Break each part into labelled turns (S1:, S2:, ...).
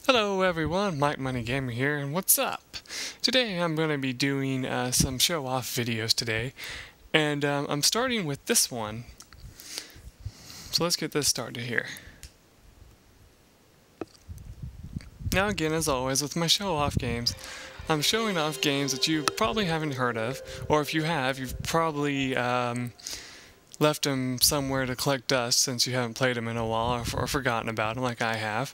S1: Hello everyone, MikeMoneyGMR here, and what's up? Today I'm going to be doing some show-off videos today, and I'm starting with this one. So let's get this started here. Now again, as always, with my show-off games, I'm showing off games that you probably haven't heard of, or if you have, you've probably left them somewhere to collect dust since you haven't played them in a while or forgotten about them like I have.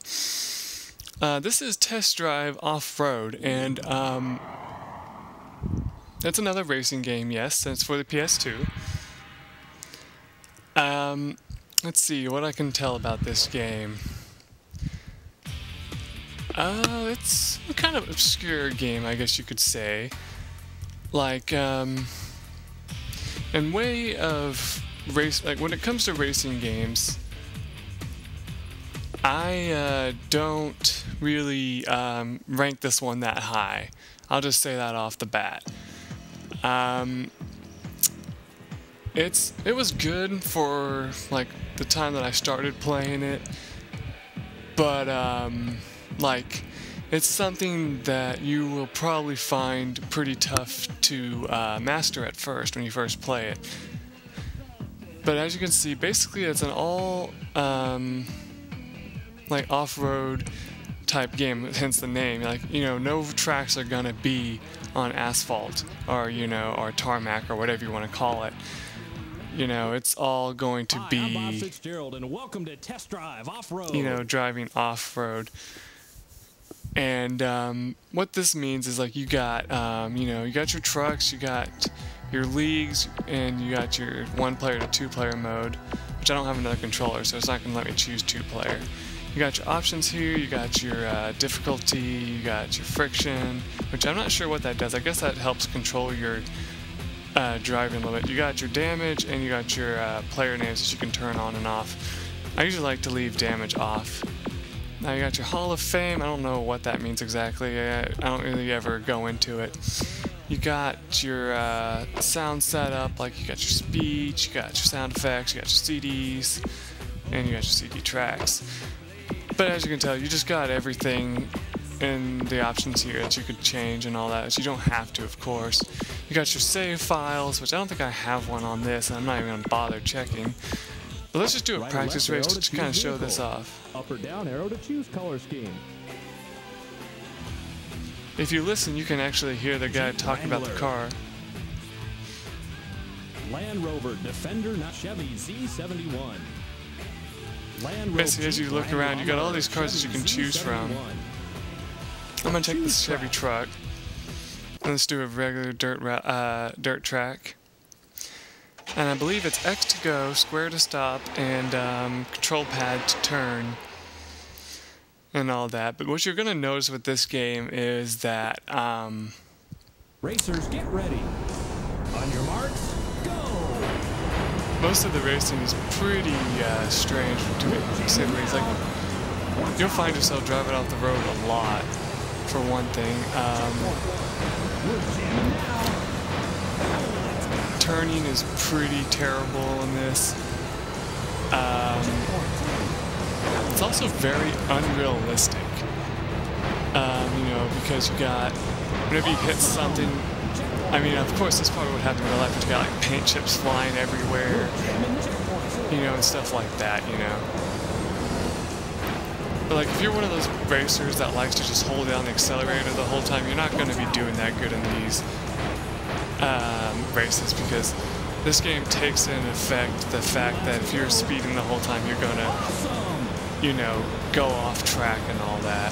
S1: This is Test Drive Off-Road, and it's another racing game, yes, and it's for the PS2. Let's see what I can tell about this game. It's a kind of obscure game, I guess you could say. Like, in way of like when it comes to racing games, I don't really rank this one that high. I'll just say that off the bat. It was good for like the time that I started playing it, but like it's something that you will probably find pretty tough to master at first when you first play it. But as you can see, basically it's an all like off-road type game, hence the name. Like, you know, no tracks are gonna be on asphalt or, you know, or tarmac or whatever you want to call it. You know, it's all going to be,
S2: I'm Bob Fitzgerald, and welcome to Test Drive Off-Road.
S1: You know, driving off-road. And what this means is, like, you got, you know, you got your trucks, you got your leagues, and you got your one-player to two-player mode, which I don't have another controller, so it's not going to let me choose two-player. You got your options here, you got your difficulty, you got your friction, which I'm not sure what that does. I guess that helps control your driving limit. You got your damage, and you got your player names that you can turn on and off. I usually like to leave damage off. Now you got your Hall of Fame. I don't know what that means exactly. I don't really ever go into it. You got your sound setup, like you got your speech, you got your sound effects, you got your CDs, and you got your CD tracks. But as you can tell, you just got everything in the options here that you could change and all that. So you don't have to, of course. You got your save files, which I don't think I have one on this, and I'm not even going to bother checking. But let's just do a practice race to kind of show this off.
S2: Up or down arrow to choose color scheme.
S1: If you listen, you can actually hear the guy talk about the car.
S2: Land Rover, Defender, not Chevy Z71.
S1: Basically, as you look around, you got all these cars that you can choose from. I'm gonna take this Chevy truck. And let's do a regular dirt track. And I believe it's X to go, square to stop, and control pad to turn, and all that. But what you're gonna notice with this game is that
S2: racers, get ready. On your marks, go.
S1: Most of the racing is pretty strange to say the least. Like, you'll find yourself driving off the road a lot, for one thing. Turning is pretty terrible in this. It's also very unrealistic. You know, because you got, whenever you hit something, I mean, of course, this probably would happen in real life, but you got like paint chips flying everywhere, you know, and stuff like that, you know. But like, if you're one of those racers that likes to just hold down the accelerator the whole time, you're not going to be doing that good in these races, because this game takes into effect the fact that if you're speeding the whole time, you're going to, you know, go off track and all that.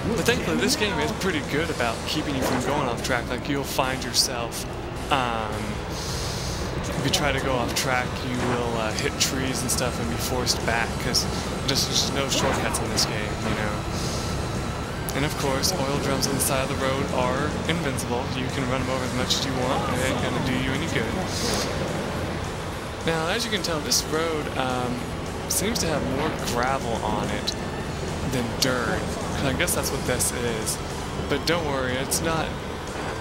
S1: But thankfully, this game is pretty good about keeping you from going off track. Like, you'll find yourself, if you try to go off track, you will hit trees and stuff and be forced back, because there's just no shortcuts in this game, you know. And of course, oil drums on the side of the road are invincible. You can run them over as much as you want, and it ain't gonna do you any good. Now, as you can tell, this road seems to have more gravel on it than dirt. I guess that's what this is. But don't worry, it's not,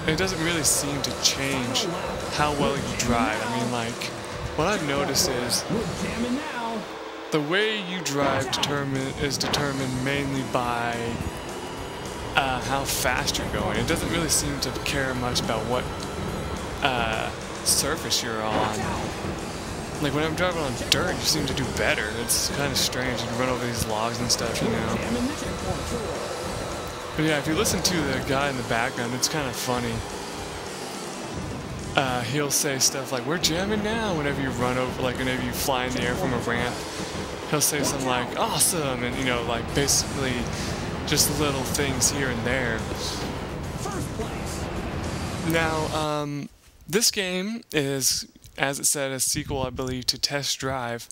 S1: it doesn't really seem to change how well you drive. I mean, like, what I've noticed is the way you drive is determined mainly by how fast you're going. It doesn't really seem to care much about what surface you're on. Like when I'm driving on dirt, you seem to do better. It's kind of strange. You can run over these logs and stuff, you know. But yeah, if you listen to the guy in the background, it's kind of funny. He'll say stuff like, "We're jamming now," whenever you run over, like whenever you fly in the air from a ramp. He'll say something like, "Awesome," and you know, like basically just little things here and there. Now, this game is, as it said, a sequel, I believe, to Test Drive.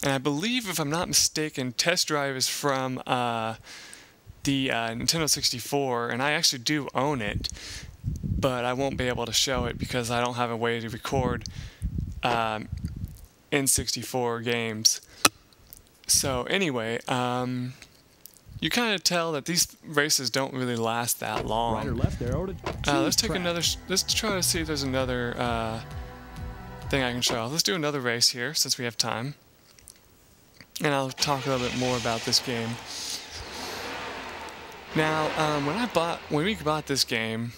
S1: And I believe, if I'm not mistaken, Test Drive is from the Nintendo 64, and I actually do own it, but I won't be able to show it because I don't have a way to record N64 games. So anyway, you kind of tell that these races don't really last that long.
S2: Right or left there,
S1: let's take another. Let's try to see if there's another thing I can show. Let's do another race here since we have time, and I'll talk a little bit more about this game. Now, when we bought this game,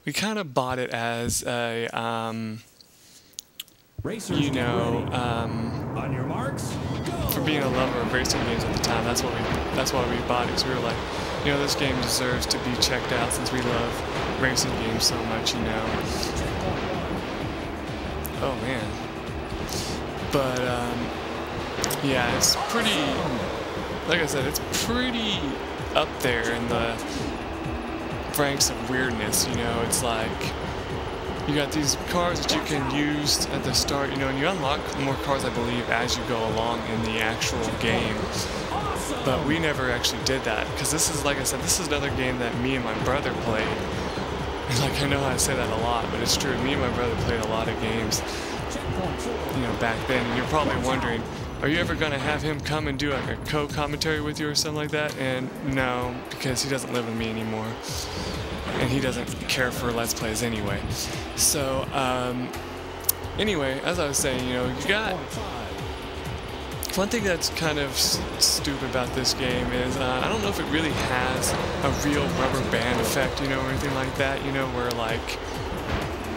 S1: we kind of bought it as a you know,
S2: on your marks,
S1: for being a lover of racing games at the time. That's why we bought it, because we were like, you know, this game deserves to be checked out since we love racing games so much, you know. Oh man. But yeah, it's pretty, like I said, it's pretty up there in the ranks of weirdness, you know. It's like you got these cars that you can use at the start, you know, and you unlock more cars, I believe, as you go along in the actual game. But we never actually did that, because this is, like I said, this is another game that me and my brother played. And like, I know I say that a lot, but it's true. Me and my brother played a lot of games, you know, back then. And you're probably wondering, are you ever going to have him come and do like a co-commentary with you or something like that? And no, because he doesn't live with me anymore. And he doesn't care for Let's Plays anyway. So, anyway, as I was saying, you know, you got... One thing that's kind of stupid about this game is, I don't know if it really has a real rubber band effect, you know, or anything like that, you know, where like,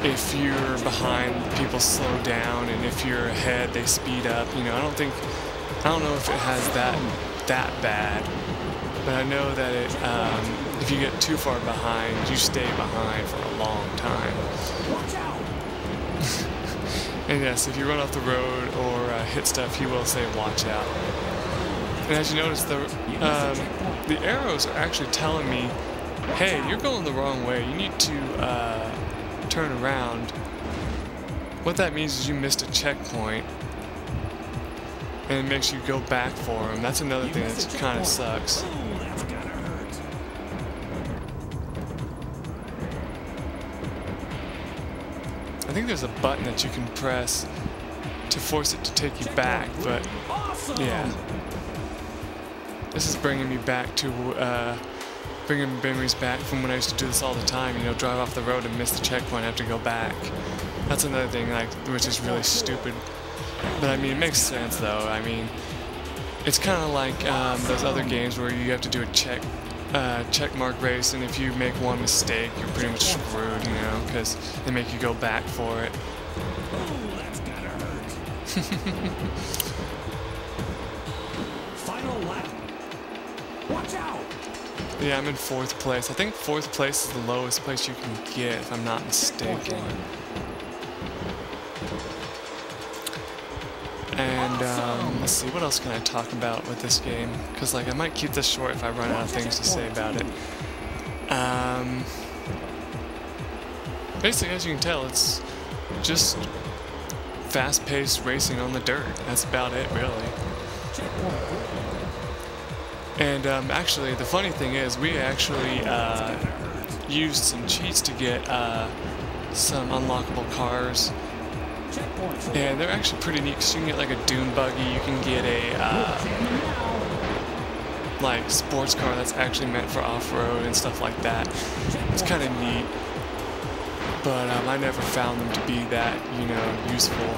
S1: if you're behind, people slow down, and if you're ahead, they speed up, you know. I don't know if it has that bad, but I know that it, if you get too far behind, you stay behind for a long time.
S2: watch out.
S1: And yes, if you run off the road or hit stuff, he will say, "Watch out." And as you notice, the arrows are actually telling me, "Hey, you're going the wrong way. You need to turn around." What that means is you missed a checkpoint, and it makes you go back for them. That's another thing that kind of sucks.
S2: Oh, that's gotta hurt.
S1: I think there's a button that you can press to force it to take you back, but yeah. This is bringing me back to, bringing memories back from when I used to do this all the time, you know, drive off the road and miss the checkpoint and have to go back. That's another thing, like, which is really stupid. But I mean, it makes sense though. I mean, it's kind of like those other games where you have to do a check mark race, and if you make one mistake, you're pretty much screwed, you know, because they make you go back for it.
S2: Oh, that's gotta hurt. Final lap. Watch out.
S1: Yeah, I'm in 4th place. I think 4th place is the lowest place you can get, if I'm not mistaken. And let's see, what else can I talk about with this game? Because like, I might keep this short if I run out of things to say about it. Basically, as you can tell, it's just fast-paced racing on the dirt. That's about it, really. And actually, the funny thing is, we actually used some cheats to get some unlockable cars. And they're actually pretty neat, because you can get like a dune buggy, you can get a like sports car that's actually meant for off-road and stuff like that. It's kind of neat, but I never found them to be that, you know, useful.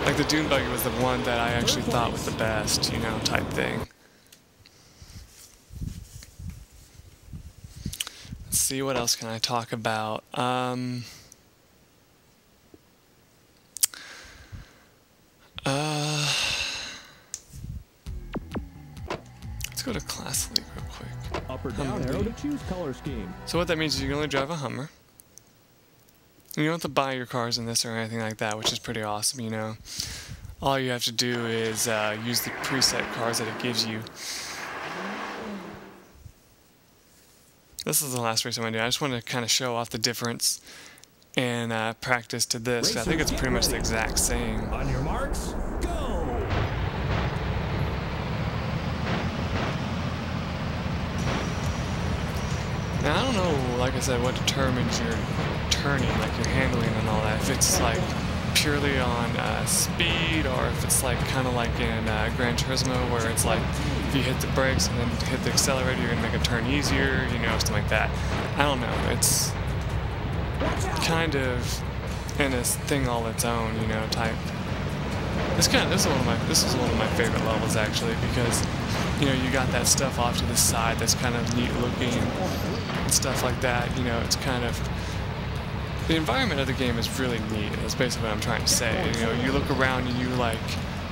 S1: Like the dune buggy was the one that I actually thought was the best, you know, type thing. Let's see, what else can I talk about? Let's go to Class League real quick.
S2: Up or down arrow to choose color scheme.
S1: So what that means is you can only drive a Hummer. You don't have to buy your cars in this or anything like that, which is pretty awesome, you know. All you have to do is use the preset cars that it gives you. This is the last race I'm going to do. I just want to kind of show off the difference and practice to this. I think it's pretty much the exact same.
S2: On your marks, go!
S1: Now, I don't know, like I said, what determines your turning, like your handling and all that. If it's like purely on speed, or if it's like kind of like in Gran Turismo, where it's like if you hit the brakes and then hit the accelerator, you're gonna make a turn easier, you know, something like that. I don't know. It's kind of in a thing all its own, you know, type. This is one of my favorite levels actually, because you know you got that stuff off to the side that's kind of neat looking and stuff like that. You know, it's kind of the environment of the game is really neat. That's basically what I'm trying to say. You know, you look around and you like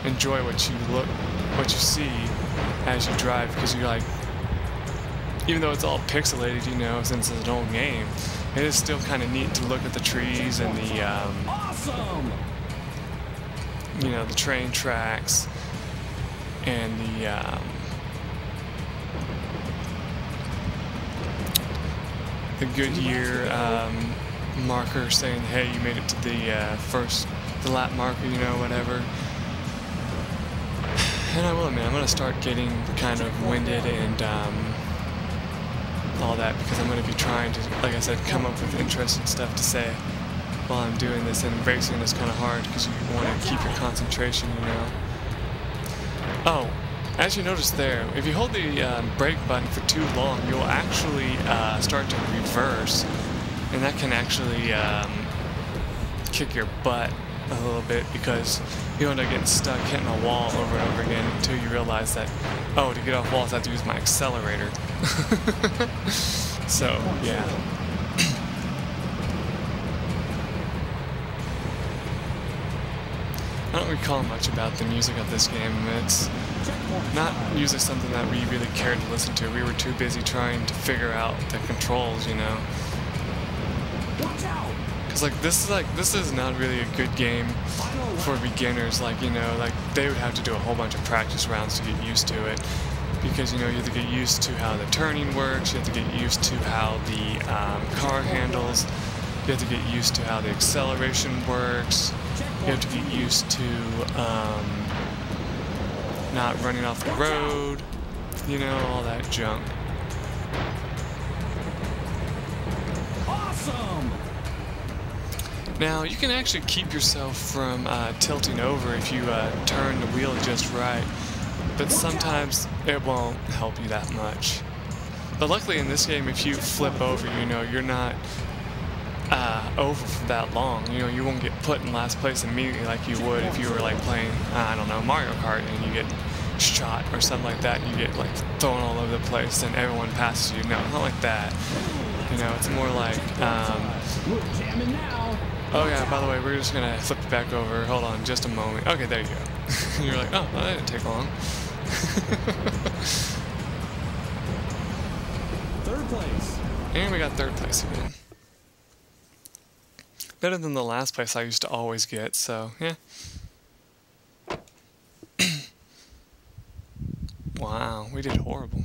S1: enjoy what you see as you drive, because you like, even though it's all pixelated, you know, since it's an old game, it is still kind of neat to look at the trees and the you know, the train tracks and the Goodyear marker saying, hey, you made it to the lap marker, you know, whatever. And I will admit, I'm going to start getting kind of winded and all that, because I'm going to be trying to, like I said, come up with interesting stuff to say while I'm doing this, and racing is kind of hard because you want to keep your concentration, you know. Oh, as you notice there, if you hold the brake button for too long, you'll actually start to reverse, and that can actually kick your butt a little bit, because you end up getting stuck hitting a wall over and over again until you realize that, oh, to get off walls I have to use my accelerator. So, yeah. I don't recall much about the music of this game. It's not usually something that we really cared to listen to. We were too busy trying to figure out the controls, you know. Because this is not really a good game for beginners. Like, you know, like they would have to do a whole bunch of practice rounds to get used to it. Because, you know, you have to get used to how the turning works. You have to get used to how the car handles. You have to get used to how the acceleration works. You have to get used to not running off the road, you know, all that junk.
S2: Awesome!
S1: Now, you can actually keep yourself from tilting over if you turn the wheel just right, but sometimes it won't help you that much. But luckily in this game, if you flip over, you know, you're not over for that long. You know, you won't get put in last place immediately like you would if you were like playing, I don't know, Mario Kart, and you get shot or something like that, and you get like thrown all over the place and everyone passes you. No, not like that. You know, it's more like, oh yeah, by the way, we're just gonna flip it back over. Hold on just a moment. Okay, there you go. You're like, oh, well, that didn't take long.
S2: Third place.
S1: And we got third place again. Better than the last place I used to always get, so yeah. Wow, we did horrible.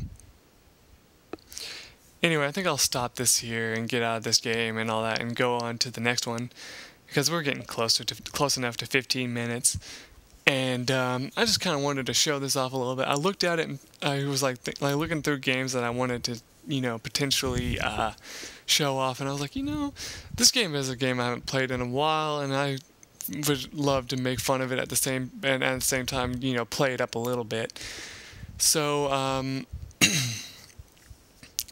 S1: Anyway, I think I'll stop this here and get out of this game and all that and go on to the next one, because we're getting close enough to 15 minutes. And I just kind of wanted to show this off a little bit. I looked at it and I was like looking through games that I wanted to, you know, potentially show off, and I was like, you know, this game is a game I haven't played in a while, and I would love to make fun of it at the same time, you know, play it up a little bit. So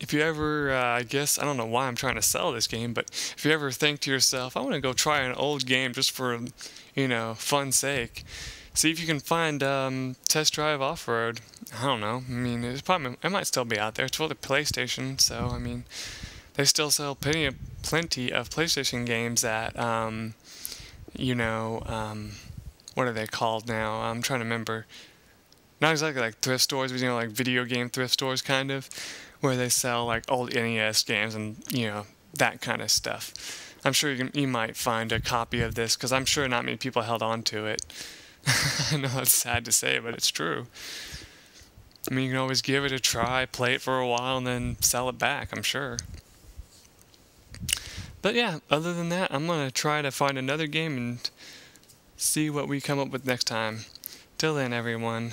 S1: if if you ever, I guess, I don't know why I'm trying to sell this game, but if you ever think to yourself, I want to go try an old game just for, you know, fun's sake, see if you can find Test Drive Off-Road. I don't know. I mean, it might still be out there. It's for the PlayStation, so I mean, they still sell plenty of PlayStation games at, you know, what are they called now? I'm trying to remember. Not exactly like thrift stores, but you know, like video game thrift stores, kind of, where they sell like old NES games and, you know, that kind of stuff. I'm sure you might find a copy of this, because I'm sure not many people held on to it. I know it's sad to say, but it's true. I mean, you can always give it a try, play it for a while, and then sell it back, I'm sure. But yeah, other than that, I'm going to try to find another game and see what we come up with next time. Till then, everyone.